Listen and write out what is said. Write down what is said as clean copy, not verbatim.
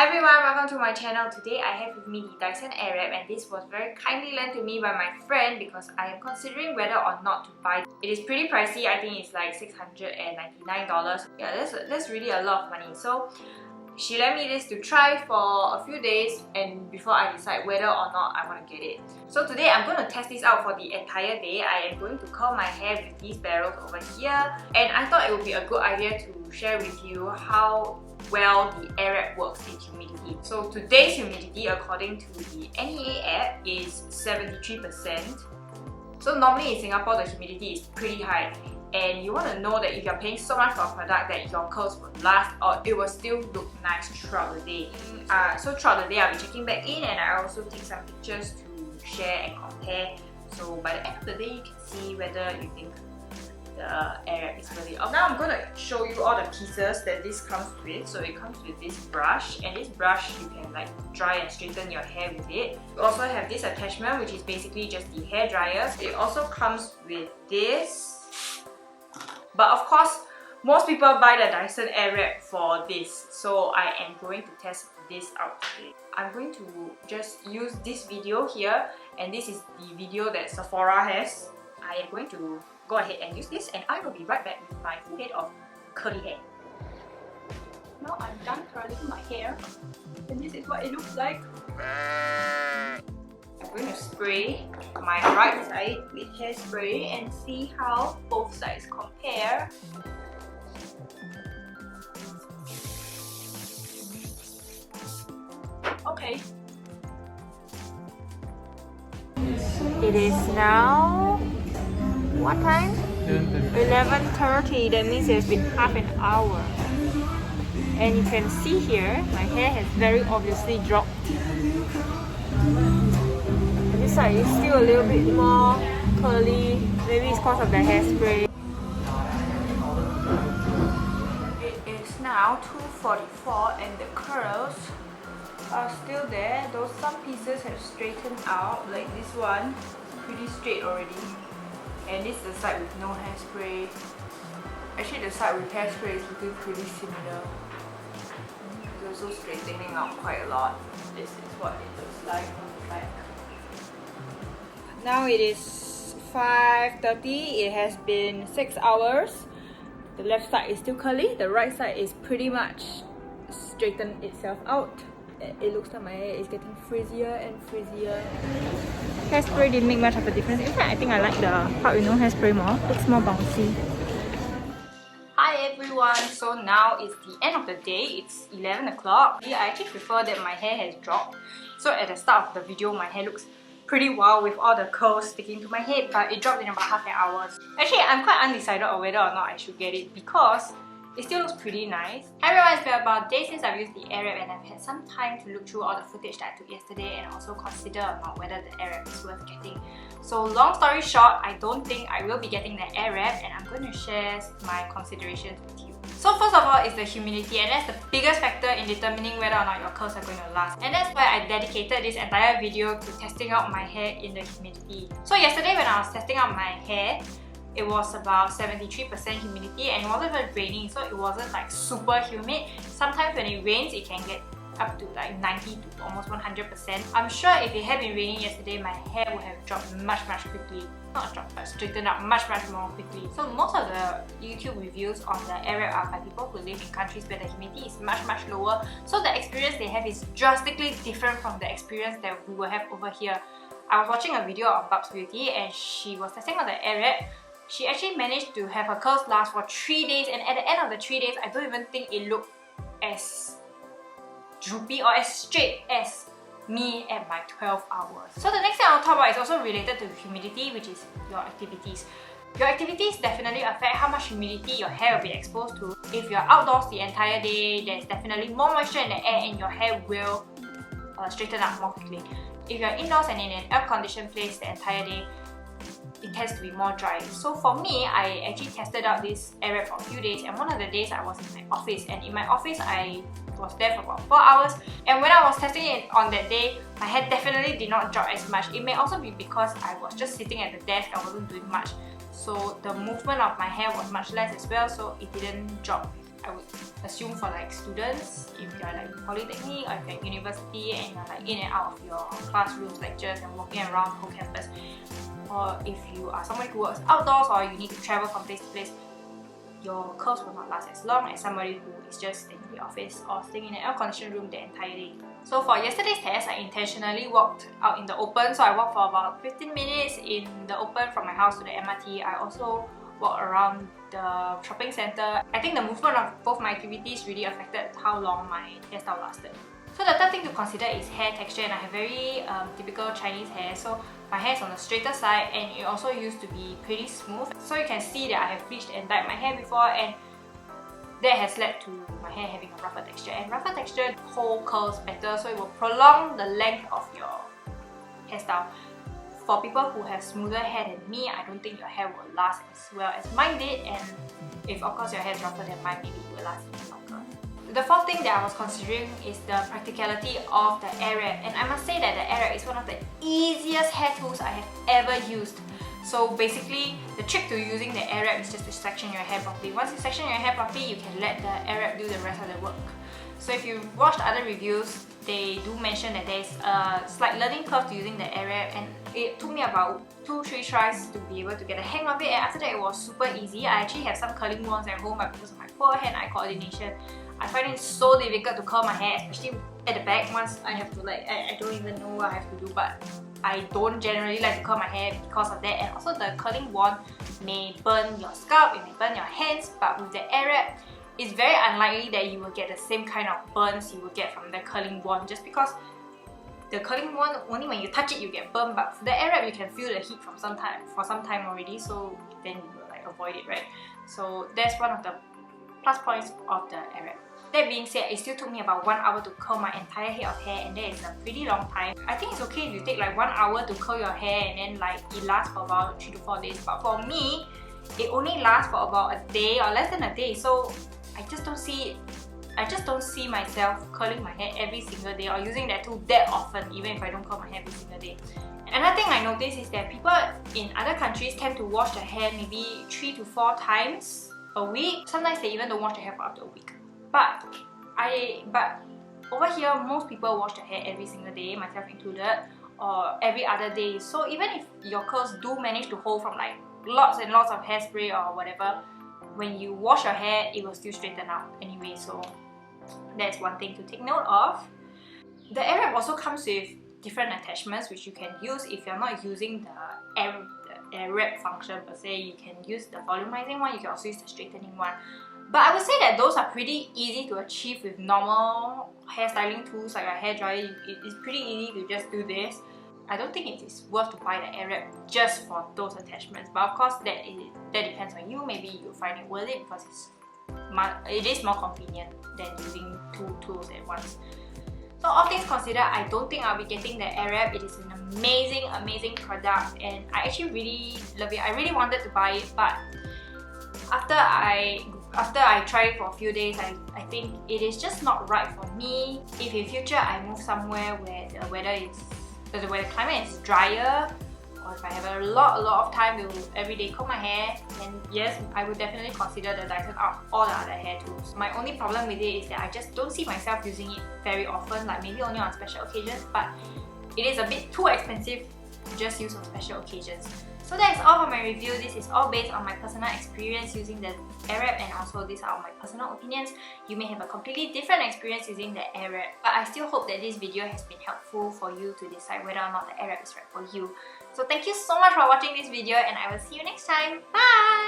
Hi everyone, welcome to my channel. Today I have with me the Dyson Airwrap, and this was very kindly lent to me by my friend because I am considering whether or not to buy. It is pretty pricey. I think it's like $699. Yeah, that's really a lot of money. So she lent me this to try for a few days and before I decide whether or not I want to get it. So today I'm going to test this out for the entire day. I am going to curl my hair with these barrels over here, and I thought it would be a good idea to share with you how well the Airwrap works in humidity. So today's humidity, according to the NEA app, is 73%. So normally in Singapore the humidity is pretty high, and you want to know that if you're paying so much for a product that your curls will last or it will still look nice throughout the day. So throughout the day I'll be checking back in, and I also take some pictures to share and compare. So by the end of the day you can see whether you think the Airwrap is really up. Now I'm going to show you all the pieces that this comes with. So it comes with this brush, and this brush you can like dry and straighten your hair with it. You also have this attachment, which is basically just the hair dryer. It also comes with this, but of course most people buy the Dyson Airwrap for this, so I am going to test this out today. I'm going to just use this video here, and this is the video that Sephora has. I am going to go ahead and use this, and I will be right back with my full head of curly hair. Now I'm done curling my hair, and this is what it looks like. I'm going to spray my right side with hairspray and see how both sides compare. Okay. It is now what time? 11:30. That means it's been half an hour. And you can see here, my hair has very obviously dropped. This side is still a little bit more curly. Maybe it's because of the hairspray. It is now 2:44 and the curls are still there, though some pieces have straightened out, like this one, pretty straight already. And this is the side with no hairspray. Actually the side with hairspray is looking pretty similar. It's also straightening out quite a lot. This is what it looks like on the back. Now it is 5:30. It has been 6 hours. The left side is still curly. The right side is pretty much straightened itself out. It looks like my hair is getting frizzier and frizzier. Hairspray didn't make much of a difference. In fact, I think I like the part with no hairspray more. Looks more bouncy. Hi everyone! So now it's the end of the day. It's 11 o'clock. I actually prefer that my hair has dropped. So at the start of the video, my hair looks pretty wild with all the curls sticking to my head, but it dropped in about half an hour. Actually, I'm quite undecided on whether or not I should get it because it still looks pretty nice. Hi everyone, it's been about a day since I've used the Airwrap, and I've had some time to look through all the footage that I took yesterday and also consider about whether the Airwrap is worth getting. So long story short, I don't think I will be getting the Airwrap, and I'm going to share my considerations with you. So first of all is the humidity, and that's the biggest factor in determining whether or not your curls are going to last. And that's why I dedicated this entire video to testing out my hair in the humidity. So yesterday when I was testing out my hair, it was about 73% humidity, and it wasn't even raining, so it wasn't like super humid. Sometimes when it rains, it can get up to like 90 to almost 100%. I'm sure if it had been raining yesterday, my hair would have dropped much quickly. Not dropped, but straightened out much more quickly. So most of the YouTube reviews on the Airwrap are by people who live in countries where the humidity is much lower. So the experience they have is drastically different from the experience that we will have over here. I was watching a video of Bub's Beauty, and she was testing out the Airwrap. She actually managed to have her curls last for 3 days, and at the end of the 3 days, I don't even think it looked as droopy or as straight as me at my 12 hours. So the next thing I'll talk about is also related to humidity, which is your activities. Your activities definitely affect how much humidity your hair will be exposed to. If you're outdoors the entire day, there's definitely more moisture in the air, and your hair will straighten out more quickly. If you're indoors and in an air-conditioned place the entire day, it tends to be more dry. So for me, I actually tested out this Airwrap for a few days, and one of the days I was in my office, and in my office I was there for about 4 hours, and when I was testing it on that day, my hair definitely did not drop as much. It may also be because I was just sitting at the desk, I wasn't doing much, so the movement of my hair was much less as well, so it didn't drop, I would assume for like students, if you're like polytechnic or if you're at university and you're like in and out of your classrooms, lectures and walking around the whole campus, or if you are somebody who works outdoors or you need to travel from place to place, your curls will not last as long as somebody who is just staying in the office or staying in an air-conditioned room the entire day. So for yesterday's test, I intentionally walked out in the open. So I walked for about 15 minutes in the open from my house to the MRT. I also walked around the shopping center. I think the movement of both my activities really affected how long my hairstyle lasted. So the third thing to consider is hair texture, and I have very typical Chinese hair. So my hair is on the straighter side and it also used to be pretty smooth. So you can see that I have bleached and dyed my hair before, and that has led to my hair having a rougher texture. And rougher texture hold curls better, so it will prolong the length of your hairstyle. For people who have smoother hair than me, I don't think your hair will last as well as mine did, and if of course your hair is rougher than mine, maybe it will last even longer. The fourth thing that I was considering is the practicality of the Airwrap, and I must say that the Airwrap is one of the easiest hair tools I have ever used. So basically, the trick to using the Airwrap is just to section your hair properly. Once you section your hair properly, you can let the Airwrap do the rest of the work. So if you watched other reviews, they do mention that there is a slight learning curve to using the Airwrap, and it took me about 2-3 tries to be able to get the hang of it, and after that it was super easy. I actually have some curling wands at home, but because of my poor hand-eye coordination, I find it so difficult to curl my hair, especially at the back. Once I have to I don't even know what I have to do, but I don't generally like to curl my hair because of that. And also the curling wand may burn your scalp, it may burn your hands, but with the Airwrap, it's very unlikely that you will get the same kind of burns you will get from the curling wand, just because the curling wand, only when you touch it you get burned, but for the Airwrap you can feel the heat for some time already, so then you will avoid it, right? So that's one of the plus points of the Airwrap. That being said, it still took me about 1 hour to curl my entire head of hair, and that is a pretty long time. I think it's okay if you take like 1 hour to curl your hair and then it lasts for about 3 to 4 days, but for me, it only lasts for about a day or less than a day, so I just don't see myself curling my hair every single day or using that tool that often, even if I don't curl my hair every single day. Another thing I noticed is that people in other countries tend to wash their hair maybe 3 to 4 times a week. Sometimes they even don't wash their hair for up to a week. But over here, most people wash their hair every single day, myself included, or every other day. So even if your curls do manage to hold from like lots and lots of hairspray or whatever, when you wash your hair, it will still straighten out anyway. So that's one thing to take note of. The Airwrap also comes with different attachments which you can use if you're not using the Airwrap function per se. You can use the volumizing one, you can also use the straightening one. But I would say that those are pretty easy to achieve with normal hairstyling tools like a hairdryer. It's pretty easy to just do this. I don't think it is worth to buy the Airwrap just for those attachments. But of course, that depends on you. Maybe you find it worth it because it is more convenient than using 2 tools at once. So all things considered, I don't think I'll be getting the Airwrap. It is an amazing product, and I actually really love it. I really wanted to buy it, but after I tried it for a few days, I think it is just not right for me. If in future I move somewhere where the climate is drier, or if I have a lot of time to every day comb my hair, then yes, I would definitely consider the Dyson out of all the other hair tools. My only problem with it is that I just don't see myself using it very often, like maybe only on special occasions, but it is a bit too expensive to just use on special occasions. So that is all for my review. This is all based on my personal experience using the Airwrap, and also these are all my personal opinions. You may have a completely different experience using the Airwrap, but I still hope that this video has been helpful for you to decide whether or not the Airwrap is right for you. So thank you so much for watching this video, and I will see you next time. Bye!